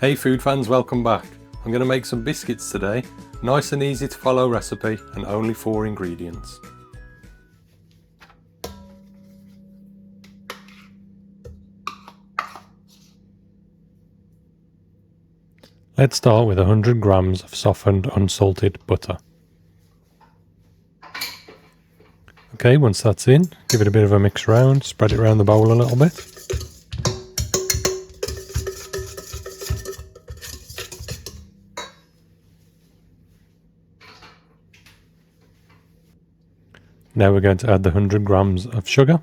Hey food fans, welcome back. I'm going to make some biscuits today. Nice and easy to follow recipe and only 4 ingredients. Let's start with 100 grams of softened unsalted butter. Okay, once that's in, give it a bit of a mix around, spread it around the bowl a little bit. Now we're going to add the 100 grams of sugar.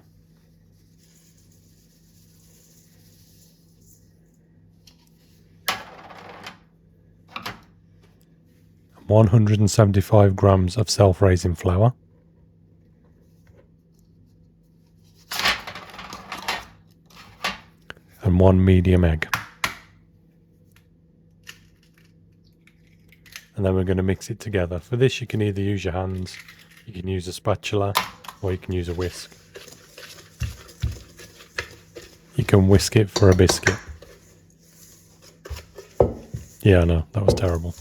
And 175 grams of self-raising flour. And 1 medium egg. And then we're going to mix it together. For this you can either use your hands, you can use a spatula, or you can use a whisk. You can whisk it for a biscuit. Yeah, I know, that was terrible.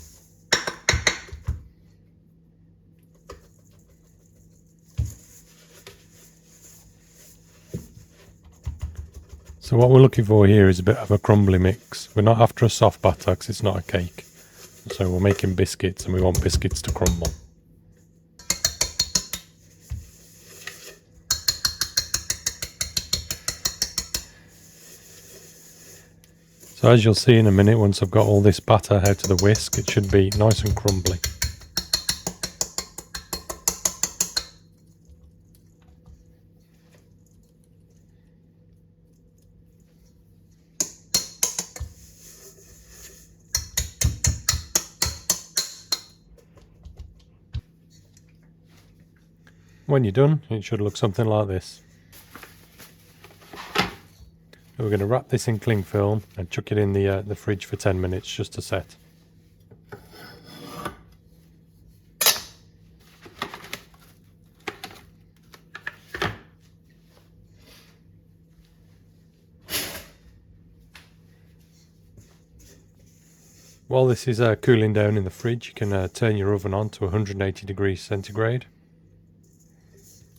So what we're looking for here is a bit of a crumbly mix. We're not after a soft batter because it's not a cake. So we're making biscuits and we want biscuits to crumble. So as you'll see in a minute, once I've got all this batter out of the whisk, it should be nice and crumbly. When you're done, it should look something like this. We're going to wrap this in cling film and chuck it in the fridge for 10 minutes just to set. While this is cooling down in the fridge, you can turn your oven on to 180 degrees centigrade.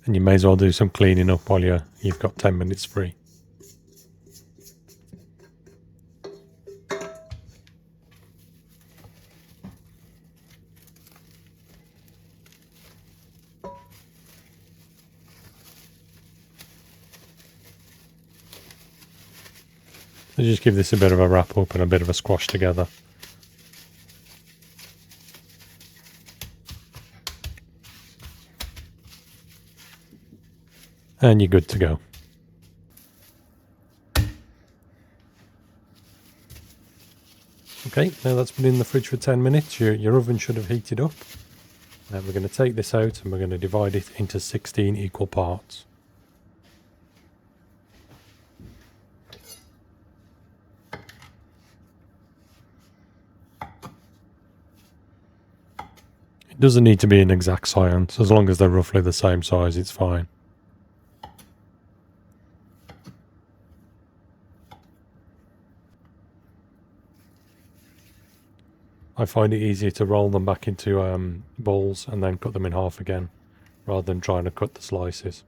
And you may as well do some cleaning up while you've got 10 minutes free. So just give this a bit of a wrap up and a bit of a squash together. And you're good to go. Okay, now that's been in the fridge for 10 minutes. Your oven should have heated up. Now we're going to take this out and we're going to divide it into 16 equal parts. It doesn't need to be an exact science, as long as they're roughly the same size, it's fine. I find it easier to roll them back into balls and then cut them in half again, rather than trying to cut the slices.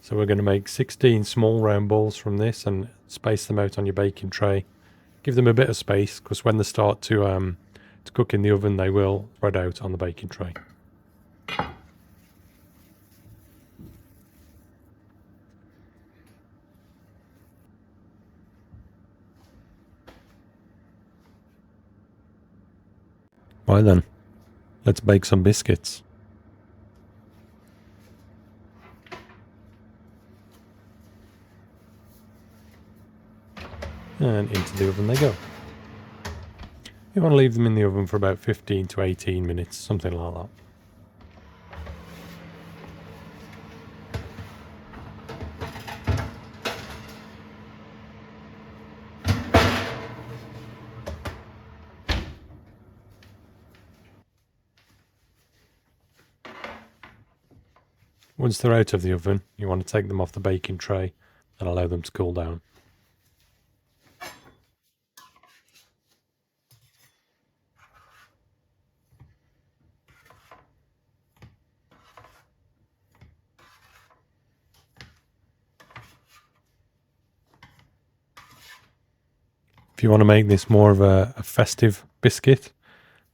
So we're going to make 16 small round balls from this and space them out on your baking tray. Give them a bit of space because when they start to cook in the oven they will spread out on the baking tray. Right then, let's bake some biscuits. And into the oven they go. You want to leave them in the oven for about 15 to 18 minutes, something like that. Once they're out of the oven, you want to take them off the baking tray and allow them to cool down. If you want to make this more of a festive biscuit,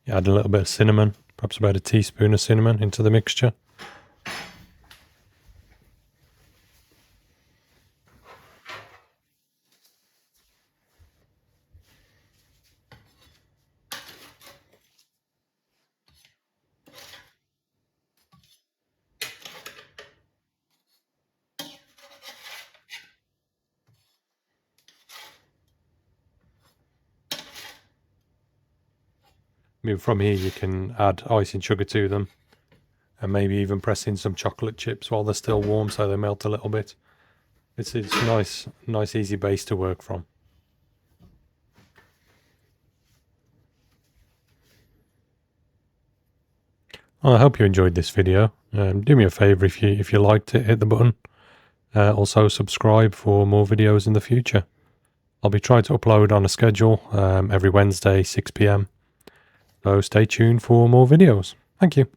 you add a little bit of cinnamon, perhaps about a teaspoon of cinnamon into the mixture. I mean, from here you can add icing sugar to them and maybe even press in some chocolate chips while they're still warm so they melt a little bit. It's a nice easy base to work from. Well, I hope you enjoyed this video. Do me a favour if you liked it, hit the button. Also subscribe for more videos in the future. I'll be trying to upload on a schedule every Wednesday 6 p.m. So stay tuned for more videos. Thank you.